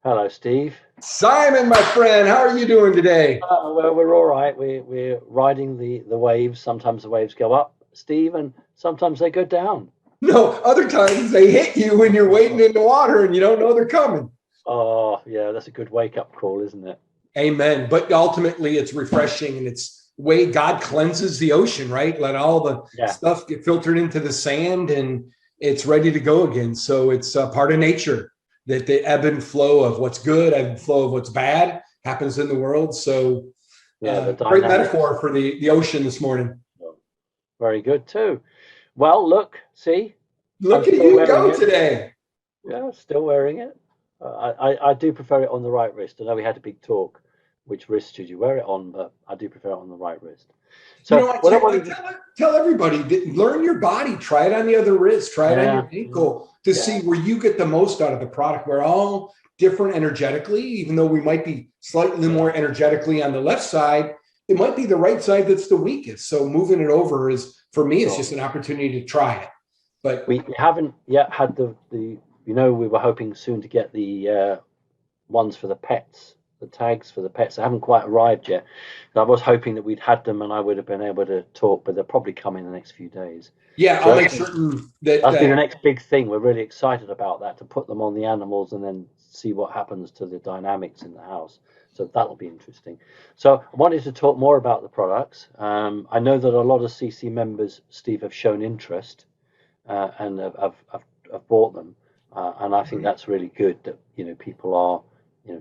Hello, Steve. Simon, my friend, how are you doing today? Well, we're all right. We're riding the waves. Sometimes the waves go up, Steve, and sometimes they go down. No, other times they hit you when you're wading in the water and you don't know they're coming. Oh, yeah, that's a good wake-up call, isn't it? Amen. But ultimately, it's refreshing and it's the way God cleanses the ocean, right? Let all the Yeah. stuff get filtered into the sand and it's ready to go again. So it's a part of nature that the ebb and flow of what's good, ebb and flow of what's bad happens in the world. So, Yeah, the great dynamics. metaphor for the ocean this morning. Very good too. Well, look, see, I'm Look at still you wearing go it. today. Yeah, still wearing it. I do prefer it on the right wrist. I know we had a big talk. Which wrist should you wear it on? But I do prefer it on the right wrist. You So know, I what I tell, I wanted to, tell everybody that learn your body, try it on the other wrist, try it on yeah, your yeah, ankle to yeah. see where you get the most out of the product. We're all different energetically, even though we might be slightly Yeah. more energetically on the left side, it might be the right side that's the weakest. So moving it over is, for me, it's Sure. just an opportunity to try it. But We haven't yet had the we were hoping soon to get the ones for the pets, the tags for the pets. They haven't quite arrived yet. I was hoping that we'd had them and I would have been able to talk, but they'll probably come in the next few days. yeah, So I'll make certain that, that's been the that next big thing. We're really excited about that, to put them on the animals and then see what happens to the dynamics in the house. So that'll be interesting. So I wanted to talk more about the products. I know that a lot of CC members, Steve, have shown interest and have bought them, and I think that's really good that people are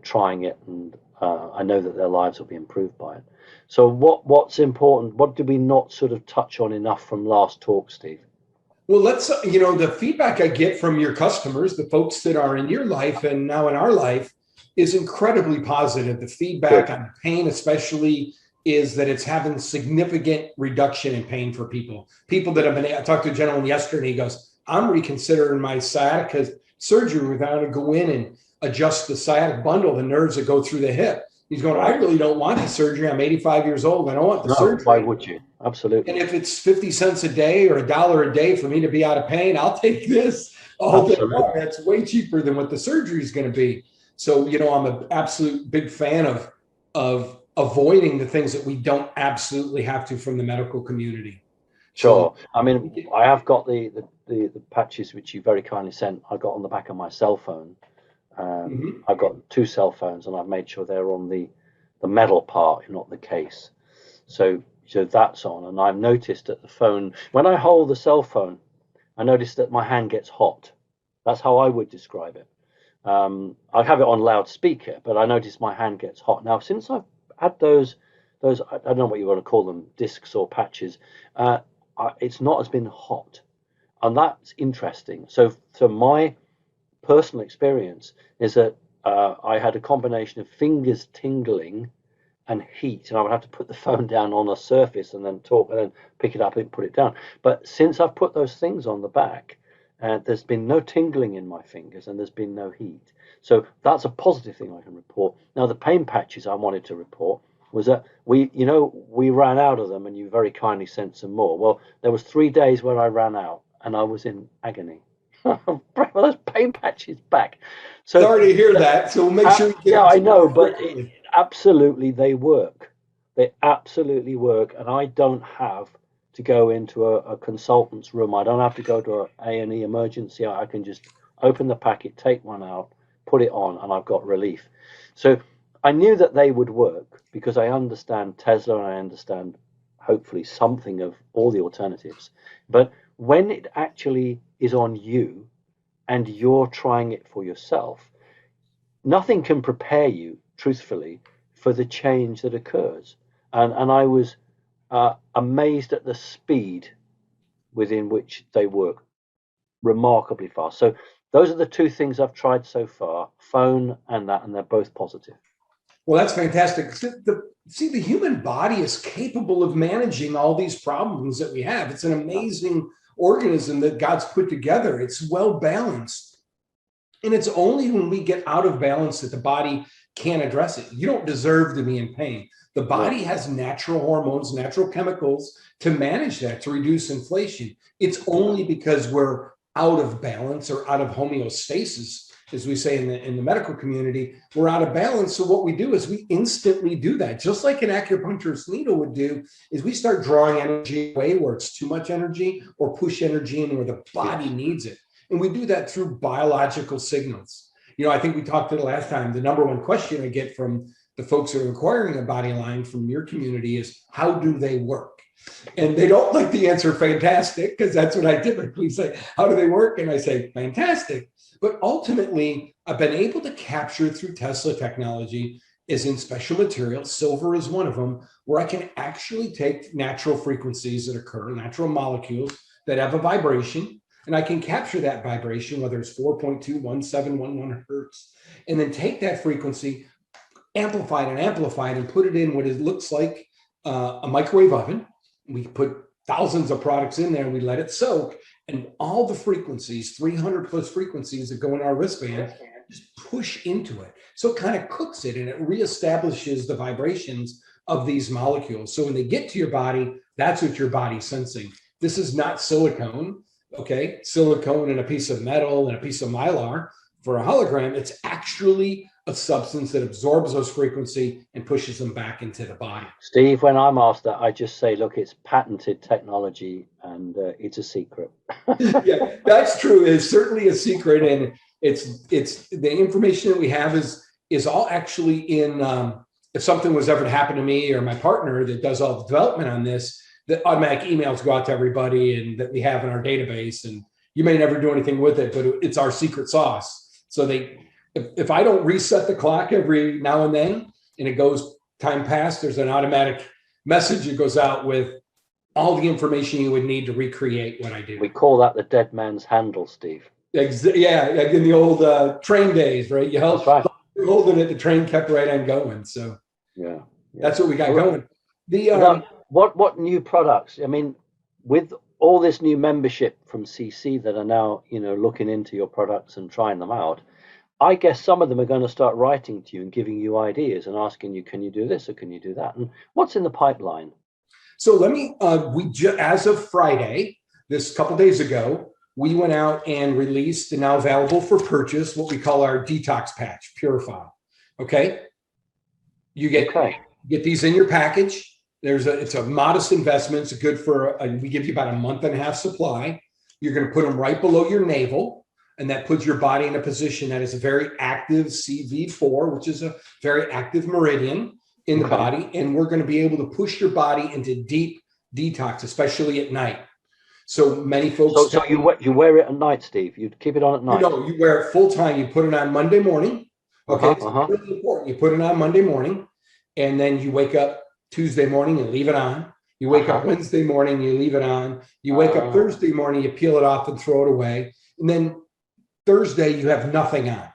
trying it, and I know that their lives will be improved by it. So what's important? What did we not sort of touch on enough from last talk, Steve? well, the feedback I get from your customers, the folks that are in your life and now in our life, is incredibly positive. The feedback Good. on pain, especially, is that it's having significant reduction in pain for people. People that have been, I talked to a gentleman yesterday, and he goes, I'm reconsidering my sciatica surgery without to go in and adjust the sciatic bundle, the nerves that go through the hip. He's going, I Right. really don't want the surgery. I'm 85 years old. I don't want the No, why surgery. would you? And Absolutely. if it's 50 cents a day or $1 a day for me to be out of pain, I'll take this all day long. Absolutely. That's way cheaper than what the surgery is going to be. So, I'm an absolute big fan of avoiding the things that we don't absolutely have to from the medical community. So, Sure. I mean, I have got the patches which you very kindly sent. I got on the back of my cell phone. mhm. I've got two cell phones, and I've made sure they're on the metal part, not the case. So that's on, and I've noticed that the phone, when I hold the cell phone, I notice that my hand gets hot. That's how I would describe it. I have it on loudspeaker, but I notice my hand gets hot. Now, since I've had those I don't know what you want to call them, discs or patches, uh, it's not as been hot, and that's interesting. So my personal experience is that I had a combination of fingers tingling and heat, and I would have to put the phone down on a surface and then talk and then pick it up and put it down. But since I've put those things on the back, there's been no tingling in my fingers and there's been no heat. So that's a positive thing I can report. Now, the pain patches I wanted to report was that we ran out of them, and you very kindly sent some more. Well, there was 3 days where I ran out, and I was in agony. Well, those pain patches back. So Sorry to hear that. So we'll make sure we get yeah, them I to you know, but frequently. absolutely they work. They absolutely work, and I don't have to go into a consultant's room. I don't have to go to a A&E emergency. I can just open the packet, take one out, put it on, and I've got relief. So I knew that they would work because I understand Tesla and I understand hopefully something of all the alternatives. But when it actually is on you and you're trying it for yourself, nothing can prepare you, truthfully, for the change that occurs. And I was amazed at the speed within which they work, remarkably fast. So those are the two things I've tried so far, phone and that, and they're both positive. Well, that's fantastic. The human body is capable of managing all these problems that we have. It's an amazing organism that God's put together. It's well balanced. And it's only when we get out of balance that the body can't address it. You don't deserve to be in pain. The Yeah, body has natural hormones, natural chemicals to manage that, to reduce inflation. It's yeah, only because we're out of balance or out of homeostasis as we say in the medical community, we're out of balance. So what we do is we instantly do that, just like an acupuncturist needle would do, is we start drawing energy away where it's too much energy, or push energy in where the body needs it. And we do that through biological signals. I think we talked to the last time, the number one question I get from the folks who are inquiring a body line from your community is, how do they work? And they don't like the answer fantastic, because that's what I typically say. How do they work? And I say fantastic. But ultimately, I've been able to capture through Tesla technology, is in special materials. Silver is one of them, where I can actually take natural frequencies that occur, natural molecules that have a vibration, and I can capture that vibration, whether it's 4.21711 hertz, and then take that frequency, amplify it, and put it in what it looks like a microwave oven. We put thousands of products in there, and we let it soak, and all the frequencies, 300 plus frequencies that go in our wristband, just push into it. So it kind of cooks it, and it reestablishes the vibrations of these molecules. So when they get to your body, that's what your body's sensing. This is not silicone, okay? Silicone and a piece of metal and a piece of mylar for a hologram. It's actually a substance that absorbs those frequency and pushes them back into the body. Steve, when I'm asked that, I just say, look, it's patented technology, and it's a secret. Yeah, that's true. It's certainly a secret, and it's the information that we have is all actually in. If something was ever to happen to me or my partner that does all the development on this, the automatic emails go out to everybody, and that we have in our database. And you may never do anything with it, but it's our secret sauce. So if I don't reset the clock every now and then, and it goes time past, there's an automatic message that goes out with all the information you would need to recreate what I do. We call that the dead man's handle, Steve. Yeah, like in the old train days, right? That's right. You're holding it, the train kept right on going. So yeah. That's what we got going. What new products? I mean, with all this new membership from CC that are now, looking into your products and trying them out, I guess some of them are going to start writing to you and giving you ideas and asking you, can you do this or can you do that? And what's in the pipeline? So let me, as of Friday, this couple days ago, we went out and released and now available for purchase what we call our detox patch, Purify. Okay. You get these in your package. It's a modest investment. It's good for, we give you about a month and a half supply. You're going to put them right below your navel, and that puts your body in a position that is a very active CV4, which is a very active meridian in the body. And we're going to be able to push your body into deep detox, especially at night. So many folks. So you wear it at night, Steve? You keep it on at night? No, you wear it full time. You put it on Monday morning. Okay. It's really important. You put it on Monday morning, and then you wake up Tuesday morning and leave it on. You wake up Wednesday morning, you leave it on. You wake up Thursday morning, you peel it off and throw it away. And then Thursday, you have nothing on.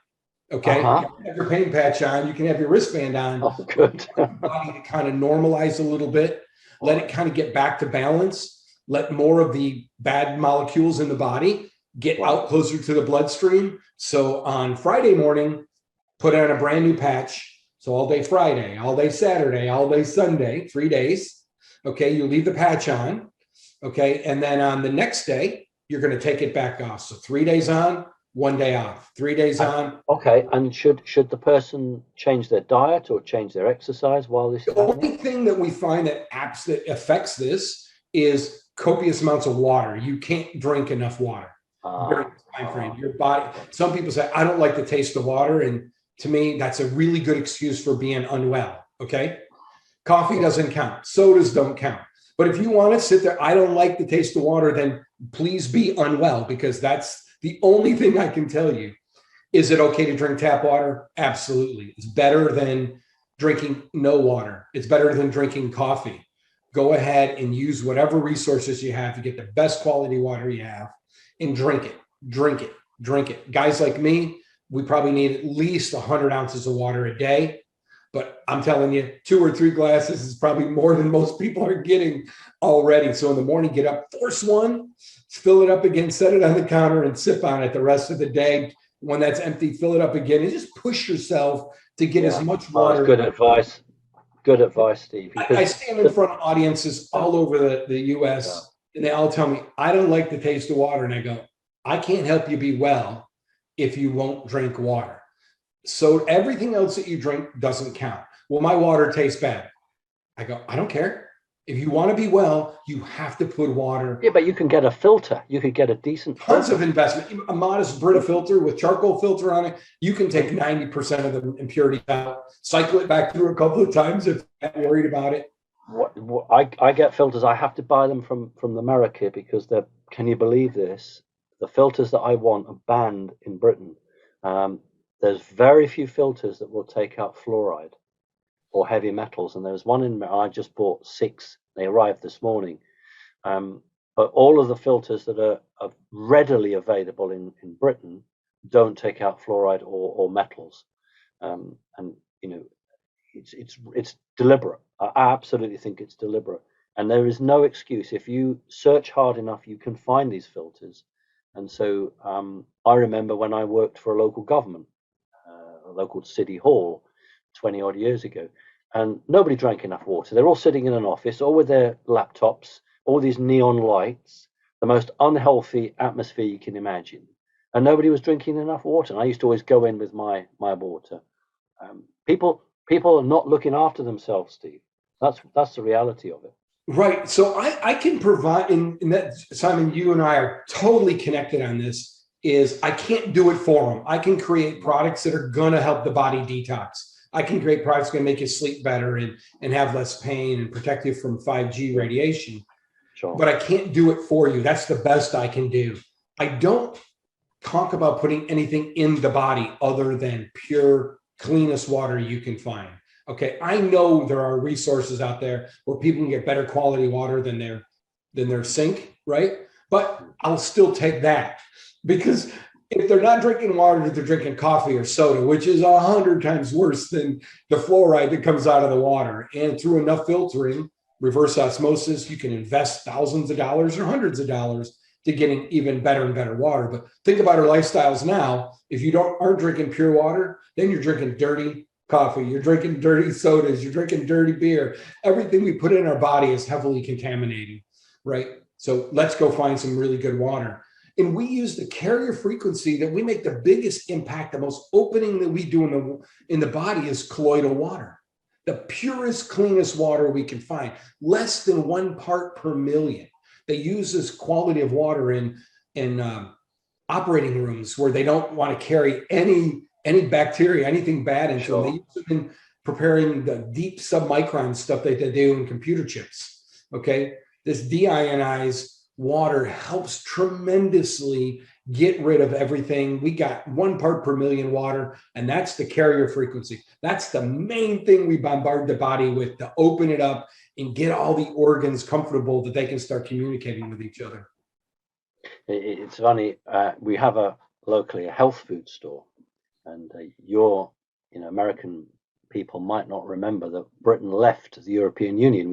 Okay. You can have your pain patch on. You can have your wristband on. Oh, good. Body to kind of normalize a little bit. Let it kind of get back to balance. Let more of the bad molecules in the body get out closer to the bloodstream. So on Friday morning, put on a brand new patch. So all day Friday, all day Saturday, all day Sunday, 3 days. Okay. You leave the patch on. Okay. And then on the next day, you're going to take it back off. So 3 days on, 1 day off, 3 days on. Okay. And should the person change their diet or change their exercise while this is happening? The only thing that we find that affects this is copious amounts of water. You can't drink enough water during this time frame. Your body, some people say, I don't like the taste of water. And to me, that's a really good excuse for being unwell. Okay. Coffee doesn't count. Sodas don't count. But if you want to sit there, I don't like the taste of water, then please be unwell, because that's the only thing I can tell you. Is it okay to drink tap water? Absolutely. It's better than drinking no water. It's better than drinking coffee. Go ahead and use whatever resources you have to get the best quality water you have and drink it, drink it, drink it. Guys like me, we probably need at least 100 ounces of water a day. But I'm telling you, 2 or 3 glasses is probably more than most people are getting already. So in the morning, get up, force one, fill it up again, set it on the counter and sip on it the rest of the day. When that's empty, fill it up again and just push yourself to get as much water. That's good advice. Good advice, Steve. I stand in front of audiences all over the U.S. and they all tell me, I don't like the taste of water. And I go, I can't help you be well if you won't drink water. So everything else that you drink doesn't count. Well, my water tastes bad. I go, I don't care. If you want to be well, you have to put water. Yeah, but you can get a filter. You could get a decent Tons filter. of investment. A modest Brita filter with charcoal filter on it, you can take 90% of the impurity out, cycle it back through a couple of times if you're not worried about it. I get filters. I have to buy them from America because they're. Can you believe this? The filters that I want are banned in Britain. There's very few filters that will take out fluoride or heavy metals, and there's one in. I just bought 6. They arrived this morning. But all of the filters that are readily available in Britain don't take out fluoride or metals, and you know it's deliberate. I absolutely think it's deliberate, and there is no excuse. If you search hard enough, you can find these filters. And so I remember when I worked for a local government, a local city hall, 20 odd years ago, and nobody drank enough water. They're all sitting in an office, all with their laptops, all these neon lights, the most unhealthy atmosphere you can imagine, and nobody was drinking enough water. And I used to always go in with my water. People are not looking after themselves, Steve. That's the reality of it. Right. So I can provide in that, Simon, you and I are totally connected on this, is I can't do it for them. I can create products that are going to help the body detox. I can create products that are going to make you sleep better and have less pain and protect you from 5G radiation. Sure. But I can't do it for you. That's the best I can do. I don't talk about putting anything in the body other than pure, cleanest water you can find. Okay, I know there are resources out there where people can get better quality water than their sink, right? But I'll still take that, because if they're not drinking water, they're drinking coffee or soda, which is 100 times worse than the fluoride that comes out of the water. And through enough filtering, reverse osmosis, you can invest thousands of dollars or hundreds of dollars to getting even better and better water. But think about our lifestyles now. If you aren't drinking pure water, then you're drinking dirty coffee, you're drinking dirty sodas, you're drinking dirty beer. Everything we put in our body is heavily contaminating, right? So let's go find some really good water. And we use the carrier frequency that we make the biggest impact. The most opening that we do in the body is colloidal water, the purest, cleanest water we can find, less than 1 part per million. They use this quality of water in operating rooms where they don't want to carry any bacteria, anything bad into them. They use them in preparing the deep submicron stuff that they do in computer chips. Okay, this deionized water helps tremendously get rid of everything. We got 1 part per million water, and that's the carrier frequency. That's the main thing we bombard the body with to open it up and get all the organs comfortable that they can start communicating with each other. It's funny. We have locally a health food store, and American people might not remember that Britain left the European Union.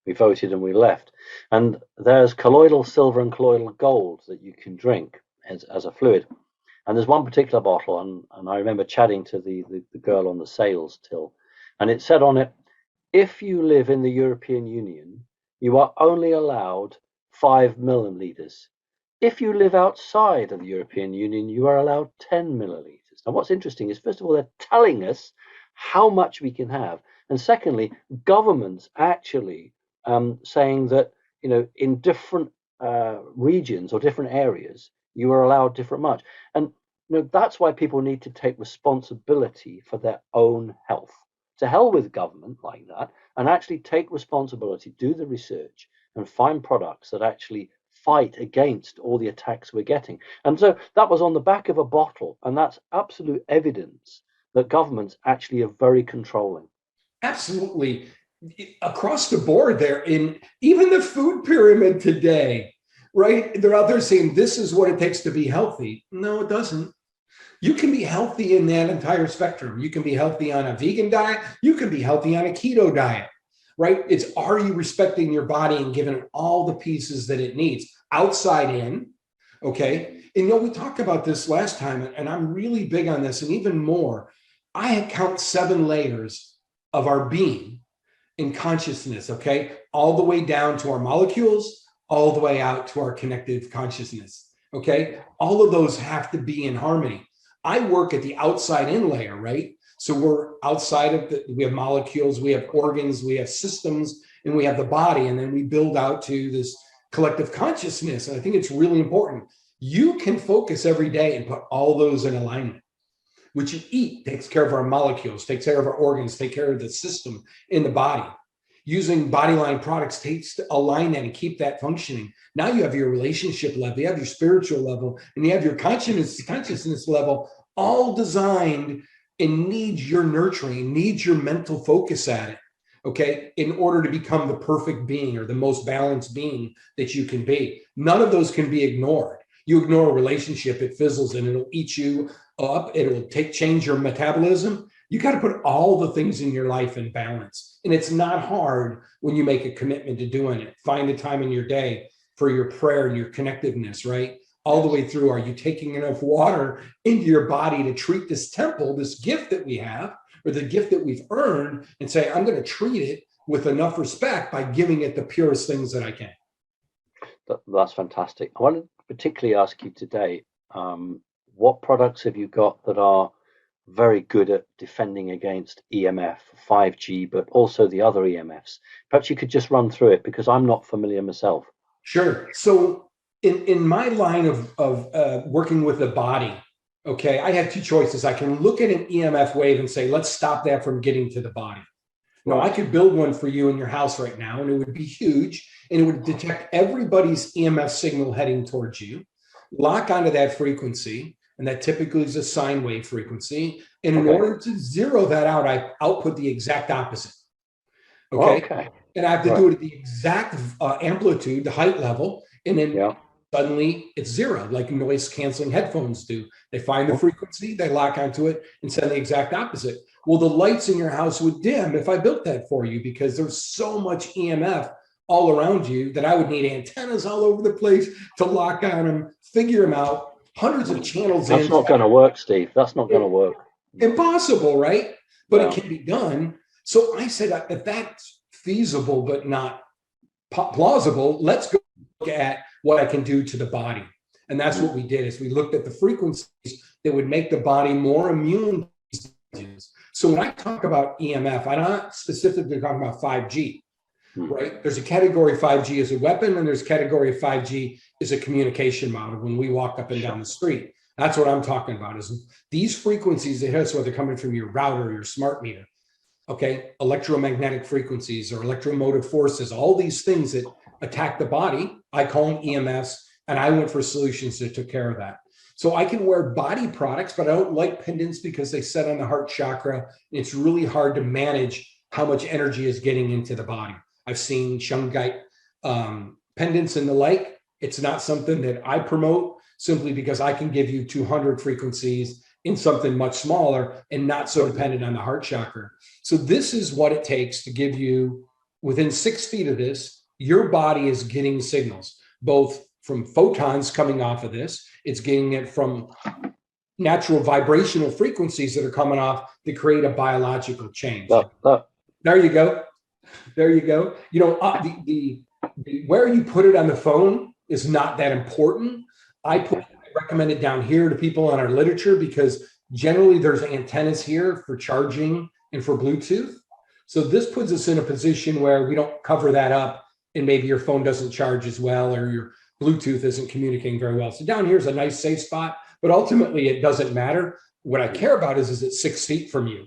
We voted and we left. And there's colloidal silver and colloidal gold that you can drink as a fluid. And there's one particular bottle, and I remember chatting to the girl on the sales till, and it said on it, if you live in the European Union, you are only allowed 5 milliliters. If you live outside of the European Union, you are allowed 10 milliliters. Now, what's interesting is, first of all, they're telling us how much we can have. And secondly, governments actually saying that, in different regions or different areas, you are allowed different much. And that's why people need to take responsibility for their own health. To hell with government like that, and actually take responsibility, do the research, and find products that actually fight against all the attacks we're getting. And so that was on the back of a bottle, and that's absolute evidence that governments actually are very controlling. Absolutely. Across the board there, in even the food pyramid today, right? They're out there saying this is what it takes to be healthy. No, it doesn't. You can be healthy in that entire spectrum. You can be healthy on a vegan diet. You can be healthy on a keto diet, right? It's, are you respecting your body and giving it all the pieces that it needs, outside in? Okay. And we talked about this last time, and I'm really big on this, and even more. I count 7 layers of our being in consciousness, okay? All the way down to our molecules, all the way out to our connected consciousness, okay? All of those have to be in harmony. I work at the outside in layer, right? So we're outside of we have molecules, we have organs, we have systems, and we have the body. And then we build out to this collective consciousness. And I think it's really important. You can focus every day and put all those in alignment. What you eat takes care of our molecules, takes care of our organs, take care of the system in the body. Using Bodyline products takes to align that and keep that functioning. Now you have your relationship level, you have your spiritual level, and you have your consciousness level, all designed and needs your nurturing, needs your mental focus at it, okay, in order to become the perfect being or the most balanced being that you can be. None of those can be ignored. You ignore a relationship, it fizzles and it'll eat you up. It'll change your metabolism. You got to put all the things in your life in balance. And it's not hard when you make a commitment to doing it. Find a time in your day for your prayer and your connectiveness, right? All the way through. Are you taking enough water into your body to treat this temple, this gift that we have, or the gift that we've earned, and say, I'm going to treat it with enough respect by giving it the purest things that I can? That's fantastic. I wanted to particularly ask you today, what products have you got that are very good at defending against EMF, 5G, but also the other EMFs? Perhaps you could just run through it because I'm not familiar myself. Sure. So in my line of working with the body, okay, I had two choices. I can look at an EMF wave and say, let's stop that from getting to the body. No, I could build one for you in your house right now, and it would be huge, and it would detect everybody's EMF signal heading towards you, lock onto that frequency, and that typically is a sine wave frequency. And in order to zero that out, I output the exact opposite. Okay. And I have to do it at the exact amplitude, the height level, and then suddenly it's zero, like noise canceling headphones do. They find the frequency, they lock onto it, and send the exact opposite. Well, the lights in your house would dim if I built that for you, because there's so much EMF all around you that I would need antennas all over the place to lock on them, figure them out, hundreds of channels. That's not going to work, Steve. That's not going to work. Impossible, right? But it can be done. So I said, if that's feasible but not plausible, let's go look at what I can do to the body. And that's what we did, is we looked at the frequencies that would make the body more immune to these. So when I talk about EMF, I'm not specifically talking about 5G, right? There's a category 5G as a weapon, and there's a category of 5G as a communication model when we walk up and down the street. That's what I'm talking about, is these frequencies that hit us, whether coming from your router or your smart meter, okay, electromagnetic frequencies or electromotive forces, all these things that attack the body, I call them EMFs, and I went for solutions that took care of that. So I can wear body products, but I don't like pendants because they set on the heart chakra. And it's really hard to manage how much energy is getting into the body. I've seen shungite pendants and the like. It's not something that I promote, simply because I can give you 200 frequencies in something much smaller and not so dependent on the heart chakra. So this is what it takes to give you, within 6 feet of this, your body is getting signals, both from photons coming off of this, it's getting it from natural vibrational frequencies that are coming off to create a biological change. There you go. There you go. You know, the where you put it on the phone is not that important. I recommend it down here to people on our literature, because generally there's antennas here for charging and for Bluetooth. So this puts us in a position where we don't cover that up, and maybe your phone doesn't charge as well, or your Bluetooth isn't communicating very well. So down here is a nice safe spot, but ultimately it doesn't matter. What I care about is it 6 feet from you,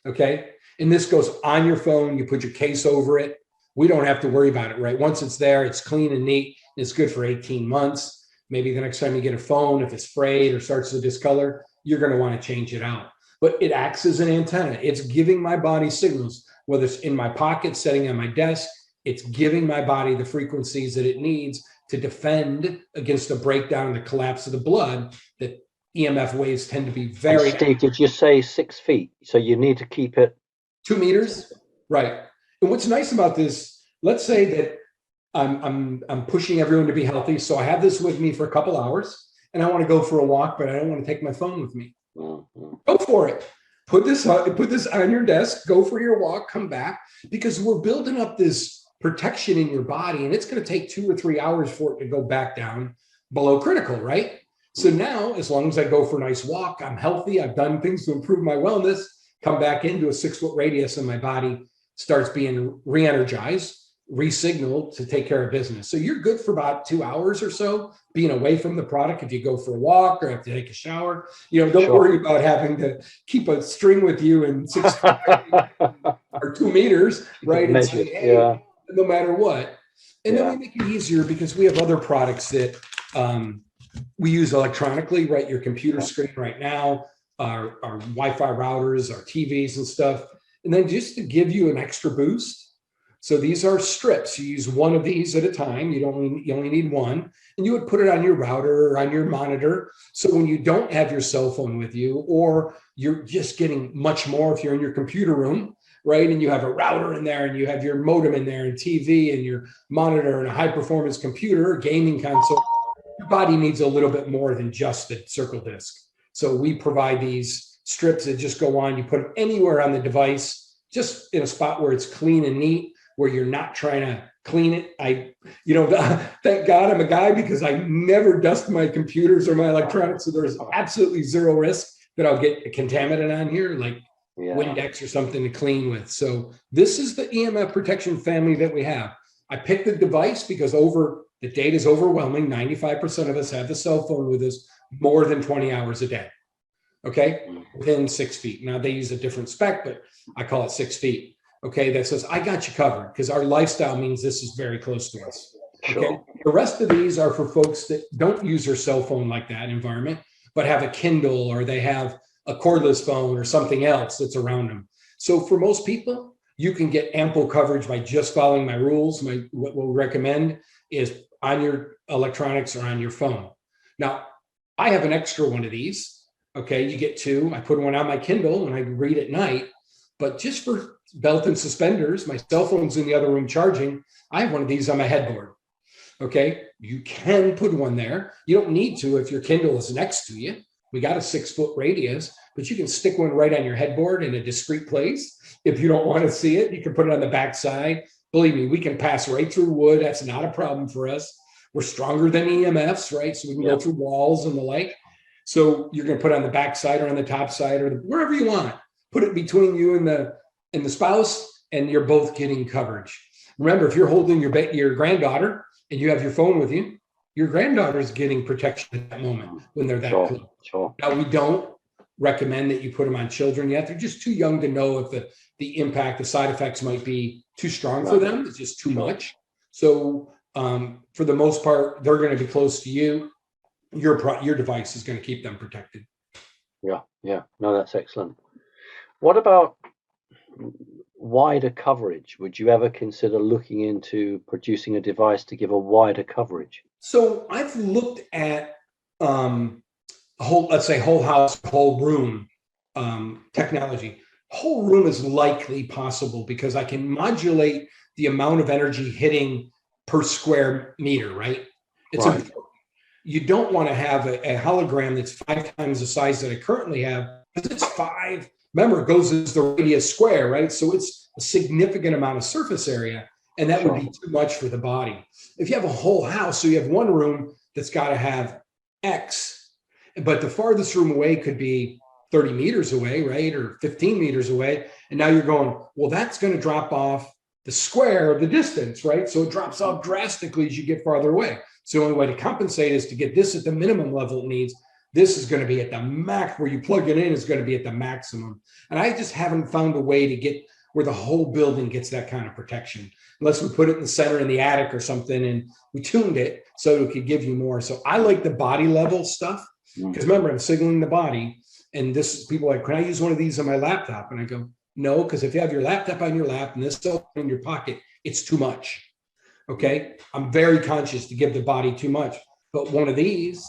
okay? And this goes on your phone, you put your case over it. We don't have to worry about it, right? Once it's there, it's clean and neat, and it's good for 18 months. Maybe the next time you get a phone, if it's frayed or starts to discolor, you're gonna wanna change it out. But it acts as an antenna. It's giving my body signals, whether it's in my pocket, sitting on my desk, it's giving my body the frequencies that it needs to defend against the breakdown and the collapse of the blood. That EMF waves tend to be very. And Steve, did you say 6 feet? So you need to keep it 2 meters, right? And what's nice about this, let's say that I'm pushing everyone to be healthy, so I have this with me for a couple hours, and I want to go for a walk, but I don't want to take my phone with me. Go for it. Put this on your desk. Go for your walk. Come back, because we're building up this protection in your body, and it's going to take 2 or 3 hours for it to go back down below critical, right? So now, as long as I go for a nice walk, I'm healthy, I've done things to improve my wellness, come back into a 6-foot radius, and my body starts being re-energized, re-signaled to take care of business. So you're good for about 2 hours or so being away from the product. If you go for a walk or have to take a shower, don't worry about having to keep a string with you in 6 feet or 2 meters, right? And say, hey, no matter what. And then we make it easier because we have other products that we use electronically, right? Your computer screen right now, our Wi-Fi routers, our TVs and stuff. And then just to give you an extra boost. So these are strips. You use one of these at a time. You only need one. And you would put it on your router or on your monitor. So when you don't have your cell phone with you, or you're just getting much more if you're in your computer room, right? And you have a router in there and you have your modem in there and TV and your monitor and a high performance computer, gaming console. Your body needs a little bit more than just the circle disc. So we provide these strips that just go on. You put them anywhere on the device, just in a spot where it's clean and neat, where you're not trying to clean it. Thank God I'm a guy, because I never dust my computers or my electronics. So there's absolutely zero risk that I'll get a contaminant on here, like Windex or something to clean with. So this is the EMF protection family that we have. I picked the device because the data is overwhelming. 95% of us have the cell phone with us more than 20 hours a day. Okay, within 6 feet. Now they use a different spec, but I call it 6 feet. Okay, that says I got you covered, because our lifestyle means this is very close to us. Okay, the rest of these are for folks that don't use their cell phone like that environment, but have a Kindle or they have a cordless phone or something else that's around them. So for most people, you can get ample coverage by just following my rules. What we'll recommend is on your electronics or on your phone. Now, I have an extra one of these. Okay, you get two. I put one on my Kindle when I read at night, but just for belt and suspenders, my cell phone's in the other room charging. I have one of these on my headboard. Okay, you can put one there. You don't need to if your Kindle is next to you. We got a 6-foot radius, but you can stick one right on your headboard in a discreet place. If you don't want to see it, you can put it on the back side. Believe me, we can pass right through wood. That's not a problem for us. We're stronger than EMFs, right? So we can go through walls and the like. So you're going to put it on the back side or on the top side or wherever you want. Put it between you and the spouse, and you're both getting coverage. Remember, if you're holding your granddaughter and you have your phone with you, your granddaughter's getting protection at that moment when they're that close. Sure. Now, we don't recommend that you put them on children yet. They're just too young to know if the impact, the side effects might be too strong for them. It's just too much. So for the most part, they're going to be close to you. Your device is going to keep them protected. Yeah. No, that's excellent. What about wider coverage? Would you ever consider looking into producing a device to give a wider coverage? So I've looked at whole house, whole room technology. Whole room is likely possible because I can modulate the amount of energy hitting per square meter, right? It's important. You don't want to have a hologram that's 5 times the size that I currently have, because it's 5. Remember, it goes as the radius square, right? So it's a significant amount of surface area, and that would be too much for the body. If you have a whole house, so you have one room that's got to have X, but the farthest room away could be 30 meters away, right? Or 15 meters away. And now you're going, well, that's going to drop off the square of the distance, right? So it drops off drastically as you get farther away. So the only way to compensate is to get this at the minimum level it needs. This is going to be at the max, where you plug it in is going to be at the maximum. And I just haven't found a way to get where the whole building gets that kind of protection, unless we put it in the center in the attic or something and we tuned it so it could give you more. So I like the body level stuff, because remember, I'm signaling the body. And people are like, can I use one of these on my laptop? And I go, no, because if you have your laptop on your lap and this cell phone in your pocket, it's too much. Okay, I'm very conscious to give the body too much, but one of these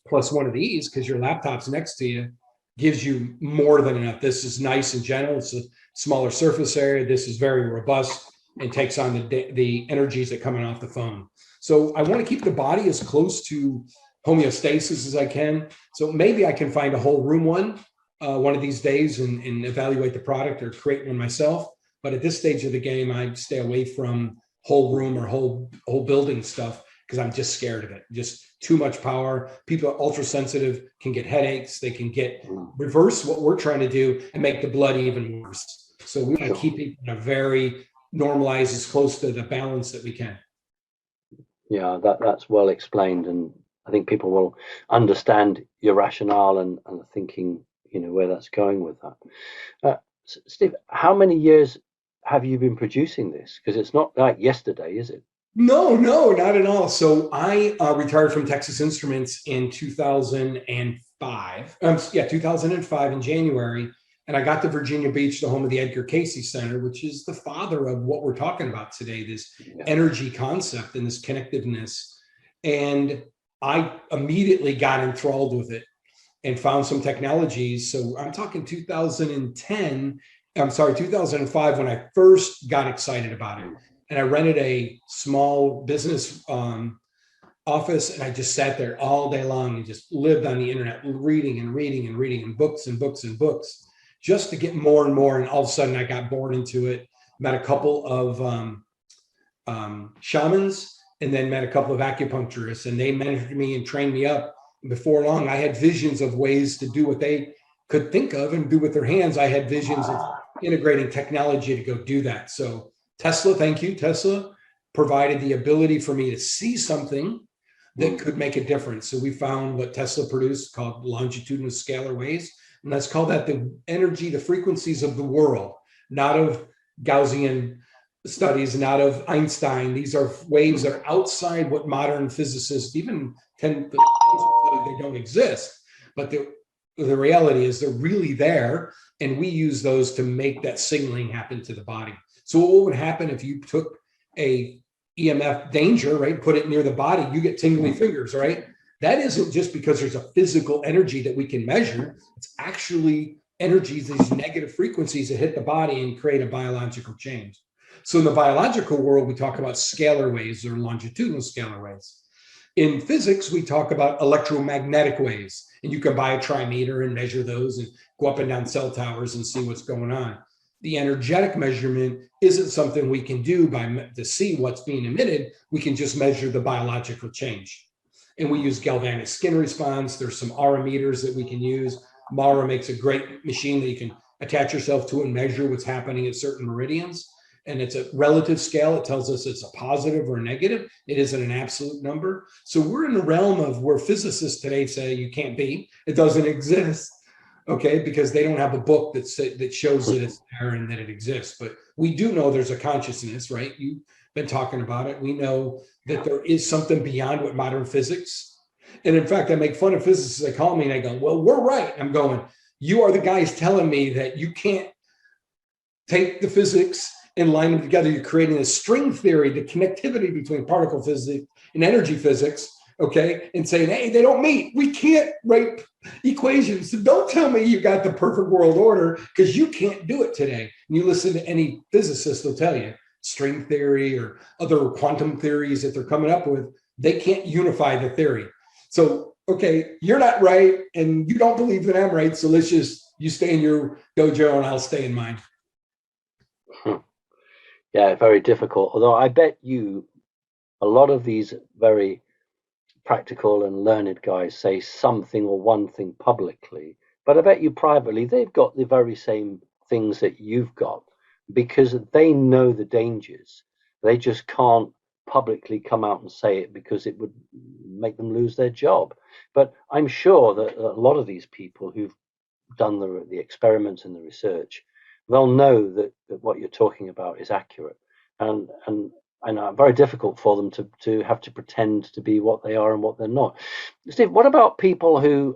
plus one of these, because your laptop's next to you, gives you more than enough. This is nice and gentle. It's a smaller surface area. This is very robust and takes on the energies that are coming off the phone. So I want to keep the body as close to homeostasis as I can. So maybe I can find a whole room one of these days and evaluate the product or create one myself. But at this stage of the game, I stay away from whole room or whole building stuff, because I'm just scared of it. Just too much power. People are ultra sensitive, can get headaches. They can get reverse what we're trying to do and make the blood even worse. So we want to keep people in a very normalized, as close to the balance that we can. Yeah, that's well explained, and I think people will understand your rationale and thinking, where that's going with that. Steve, how many years have you been producing this? Because it's not like yesterday, is it? No, not at all. So I retired from Texas Instruments in 2005. 2005 in January. And I got to Virginia Beach, the home of the Edgar Cayce Center, which is the father of what we're talking about today, this energy concept and this connectiveness. And I immediately got enthralled with it and found some technologies. So I'm talking 2005 when I first got excited about it. And I rented a small business office, and I just sat there all day long and just lived on the internet, reading and books and books and books, just to get more and more. And all of a sudden I got bored into it, met a couple of shamans, and then met a couple of acupuncturists, and they mentored me and trained me up. And before long, I had visions of ways to do what they could think of and do with their hands. I had visions of integrating technology to go do that. So Tesla, thank you, Tesla, provided the ability for me to see something that could make a difference. So we found what Tesla produced called longitudinal scalar waves. And let's call that the energy, the frequencies of the world, not of Gaussian studies, not of Einstein. These are waves that are outside what modern physicists even tend to say they don't exist. But the reality is they're really there. And we use those to make that signaling happen to the body. So what would happen if you took a EMF danger, right? Put it near the body, you get tingly fingers, right? That isn't just because there's a physical energy that we can measure. It's actually energies, these negative frequencies that hit the body and create a biological change. So in the biological world, we talk about scalar waves or longitudinal scalar waves. In physics, we talk about electromagnetic waves, and you can buy a trimeter and measure those and go up and down cell towers and see what's going on. The energetic measurement isn't something we can do to see what's being emitted. We can just measure the biological change. And we use galvanic skin response. There's some aura meters that we can use. Mara makes a great machine that you can attach yourself to and measure what's happening at certain meridians. And it's a relative scale. It tells us it's a positive or a negative. It isn't an absolute number. So we're in the realm of where physicists today say you can't be. It doesn't exist. Okay, because they don't have a book that shows that it's there and that it exists. But we do know there's a consciousness, right? You've been talking about it. We know that there is something beyond what modern physics. And in fact, I make fun of physicists. They call me and I go, well, we're right. I'm going, you are the guys telling me that you can't take the physics and line them together. You're creating a string theory, the connectivity between particle physics and energy physics. Okay, and saying, hey, they don't meet. We can't write equations. So don't tell me you got the perfect world order, because you can't do it today. And you listen to any physicist, they'll tell you string theory or other quantum theories that they're coming up with, they can't unify the theory. So, okay, you're not right and you don't believe that I'm right. So you stay in your dojo and I'll stay in mine. Yeah, very difficult. Although I bet a lot of these very practical and learned guys say something or one thing publicly, but I bet you privately they've got the very same things that you've got, because they know the dangers. They just can't publicly come out and say it because it would make them lose their job. But I'm sure that a lot of these people who've done the experiments and the research, they'll know that what you're talking about is accurate, and very difficult for them to have to pretend to be what they are and what they're not. Steve, what about people who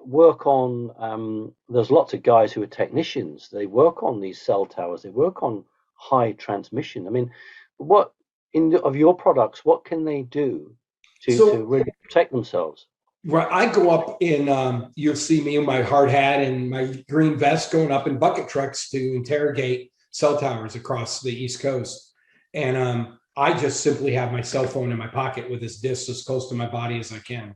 work on? There's lots of guys who are technicians. They work on these cell towers. They work on high transmission. I mean, what of your products? What can they do to really protect themselves? Right, I go up in. You'll see me in my hard hat and my green vest going up in bucket trucks to interrogate cell towers across the East Coast, and I just simply have my cell phone in my pocket with this disc as close to my body as I can.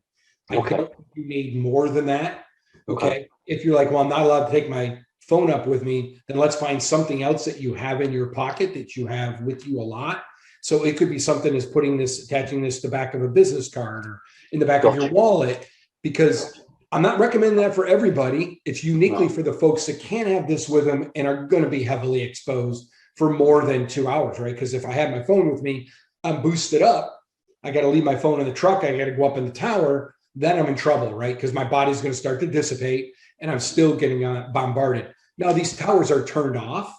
I don't think you need more than that. Okay. If you're like, well, I'm not allowed to take my phone up with me, then let's find something else that you have in your pocket that you have with you a lot. So it could be something as attaching this to the back of a business card or in the back of your Gotcha. wallet, because Gotcha. I'm not recommending that for everybody. It's uniquely No. for the folks that can't have this with them and are going to be heavily exposed for more than 2 hours, right? Because if I have my phone with me, I'm boosted up. I got to leave my phone in the truck. I got to go up in the tower. Then I'm in trouble, right? Because my body's going to start to dissipate and I'm still getting bombarded. Now, these towers are turned off,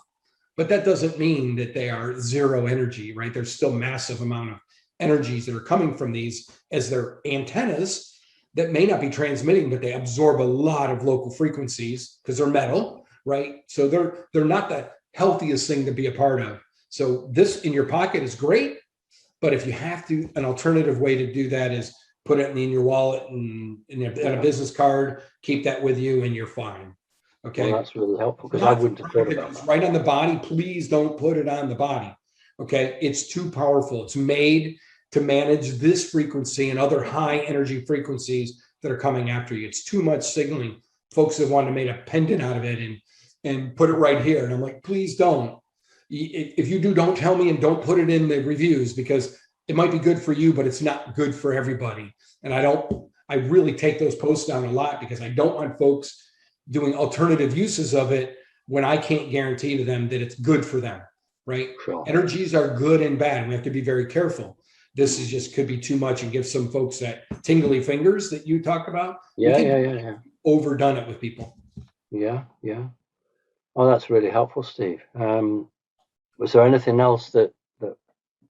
but that doesn't mean that they are zero energy, right? There's still massive amount of energies that are coming from these as their antennas that may not be transmitting, but they absorb a lot of local frequencies because they're metal, right? So they're not the healthiest thing to be a part of. So this in your pocket is great, but if you have to, an alternative way to do that is put it in your wallet and a business card, keep that with you and you're fine. Well, Okay. that's really helpful because I Not the wouldn't have thought product that about goes that. right on the body. Please don't put it on the body. Okay. It's too powerful. It's made to manage this frequency and other high energy frequencies that are coming after you. It's too much signaling. Folks have wanted to make a pendant out of it and put it right here. And I'm like, please don't. If you do, don't tell me and don't put it in the reviews because it might be good for you, but it's not good for everybody. And I really take those posts down a lot because I don't want folks doing alternative uses of it when I can't guarantee to them that it's good for them, right? Sure. Energies are good and bad. We have to be very careful. This is just could be too much and give some folks that tingly fingers that you talk about. Yeah. Overdone it with people. Yeah. Oh, that's really helpful, Steve. Was there anything else that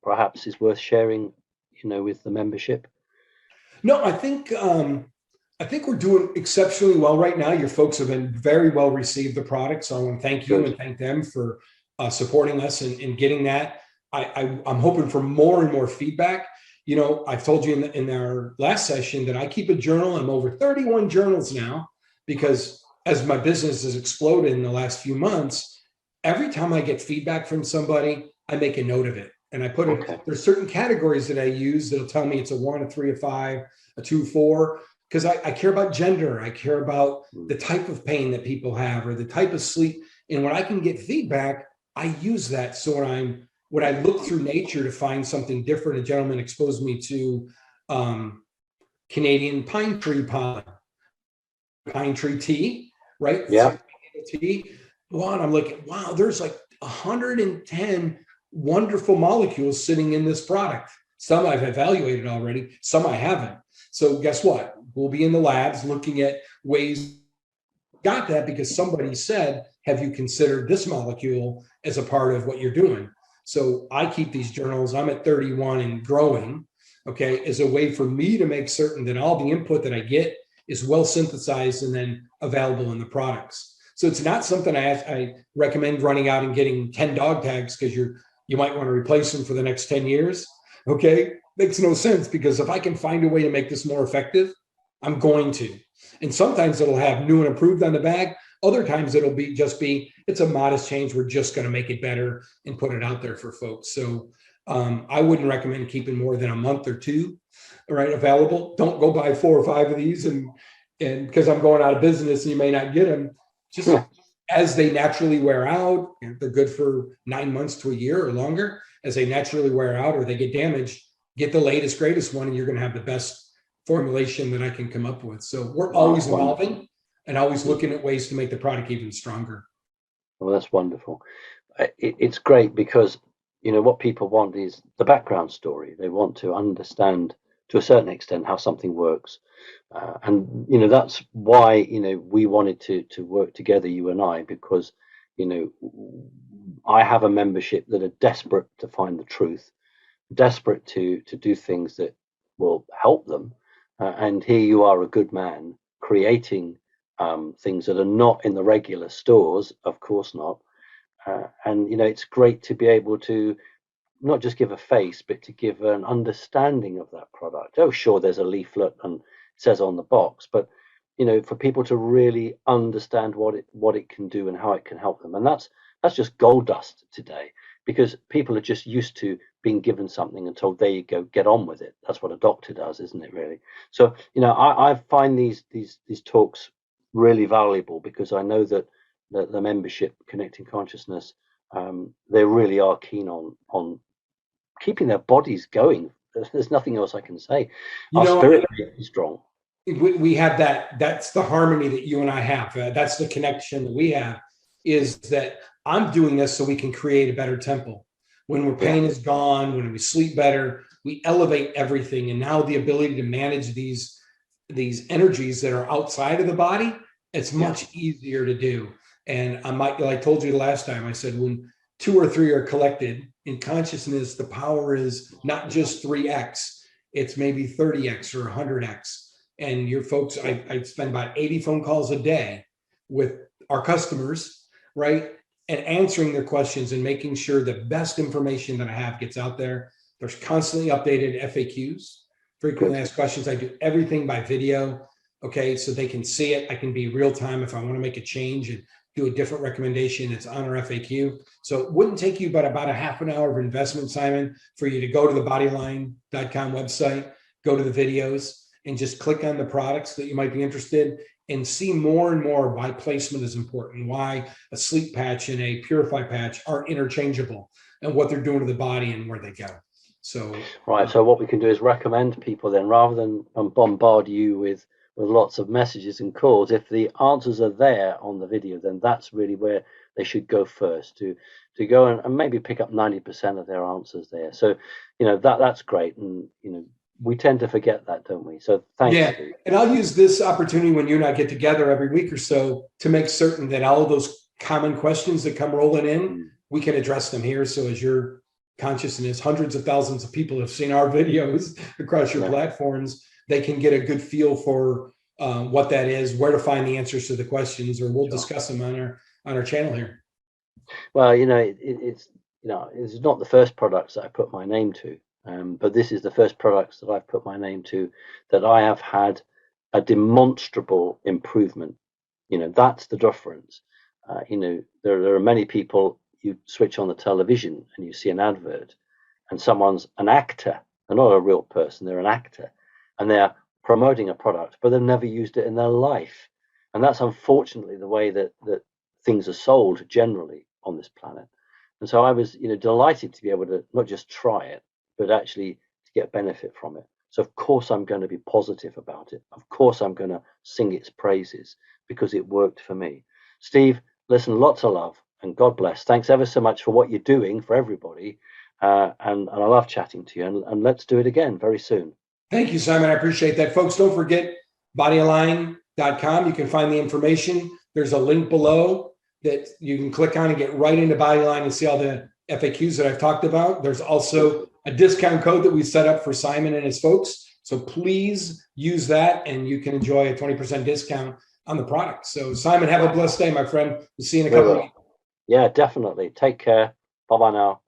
perhaps is worth sharing, with the membership? No, I think we're doing exceptionally well right now. Your folks have been very well received the product, so I want to thank you and Good. thank them for supporting us and getting that. I'm hoping for more and more feedback. I've told you in our last session that I keep a journal. I'm over 31 journals now because as my business has exploded in the last few months, every time I get feedback from somebody, I make a note of it. And I put it, Okay. there's certain categories that I use that'll tell me it's a 1, a 3, a 5, a 2, 4, because I care about gender. I care about the type of pain that people have or the type of sleep. And when I can get feedback, I use that. So when I look through nature to find something different, a gentleman exposed me to Canadian pine tree pollen, pine tree tea, right? Yeah. Tea. Well, and I'm like, wow, there's like 110 wonderful molecules sitting in this product. Some I've evaluated already, some I haven't. So guess what? We'll be in the labs looking at ways. Got that because somebody said, have you considered this molecule as a part of what you're doing? So I keep these journals. I'm at 31 and growing, okay, as a way for me to make certain that all the input that I get is well synthesized and then available in the products. So it's not something I recommend running out and getting 10 dog tags because you might want to replace them for the next 10 years. Okay, makes no sense because if I can find a way to make this more effective, I'm going to. And sometimes it'll have new and improved on the back. Other times it'll be it's a modest change. We're just going to make it better and put it out there for folks. So I wouldn't recommend keeping more than a month or two, right, available. Don't go buy 4 or 5 of these and because I'm going out of business and you may not get them. Just as they naturally wear out, they're good for 9 months to a year or longer. As they naturally wear out or they get damaged, get the latest, greatest one, and you're going to have the best formulation that I can come up with. So we're always evolving and always looking at ways to make the product even stronger. Well, that's wonderful. It's great because, what people want is the background story. They want to understand to a certain extent how something works. And, that's why, we wanted to work together, you and I, because, I have a membership that are desperate to find the truth, desperate to do things that will help them. And here you are, a good man, creating things that are not in the regular stores, of course not. And it's great to be able to not just give a face, but to give an understanding of that product. Oh, sure, there's a leaflet and it says on the box, but for people to really understand what it can do and how it can help them, and that's just gold dust today, because people are just used to being given something and told, there you go, get on with it. That's what a doctor does, isn't it, really? So I find these talks really valuable because I know that the membership Connecting Consciousness, they really are keen on keeping their bodies going. There's nothing else I can say. You Our know, spirit is strong. we have that. That's the harmony that you and I have. That's the connection that we have, is that I'm doing this so we can create a better temple. When our pain is gone, when we sleep better, we elevate everything. And now the ability to manage these energies that are outside of the body, it's much easier to do. And like I told you the last time, I said, when 2 or 3 are collected in consciousness, the power is not just 3x, it's maybe 30x or 100x. And your folks, I spend about 80 phone calls a day with our customers, right? And answering their questions and making sure the best information that I have gets out there. There's constantly updated FAQs, frequently asked questions. I do everything by video, okay, so they can see it. I can be real time if I want to make a change and do a different recommendation. It's on our FAQ. So it wouldn't take you but about a half an hour of investment, Simon, for you to go to the bodyline.com website, go to the videos, and just click on the products that you might be interested in, and see more and more why placement is important, why a sleep patch and a purify patch are interchangeable, and what they're doing to the body and where they go. So right. So what we can do is recommend people then, rather than bombard you with lots of messages and calls. If the answers are there on the video, then that's really where they should go first, to go and maybe pick up 90% of their answers there. So, that's great. And, we tend to forget that, don't we? So thanks. Yeah. Steve. And I'll use this opportunity when you and I get together every week or so to make certain that all of those common questions that come rolling in, we can address them here. So as your consciousness, hundreds of thousands of people have seen our videos across your platforms, they can get a good feel for what that is, where to find the answers to the questions, or we'll discuss them on our channel here. Well, it's not the first products that I put my name to, but this is the first products that I've put my name to that I have had a demonstrable improvement. That's the difference. There are many people, you switch on the television and you see an advert, and someone's an actor. They're not a real person, they're an actor, and they're promoting a product, but they've never used it in their life. And that's unfortunately the way that things are sold generally on this planet. And so I was, delighted to be able to not just try it, but actually to get benefit from it. So of course I'm going to be positive about it. Of course I'm going to sing its praises because it worked for me. Steve, listen, lots of love and God bless. Thanks ever so much for what you're doing for everybody. And I love chatting to you, and let's do it again very soon. Thank you, Simon. I appreciate that. Folks, don't forget bodyline.com. You can find the information. There's a link below that you can click on and get right into Bodyline and see all the FAQs that I've talked about. There's also a discount code that we set up for Simon and his folks. So please use that and you can enjoy a 20% discount on the product. So Simon, have a blessed day, my friend. We'll see you in a couple of weeks. Yeah, definitely. Take care. Bye-bye now.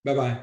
Bye-bye.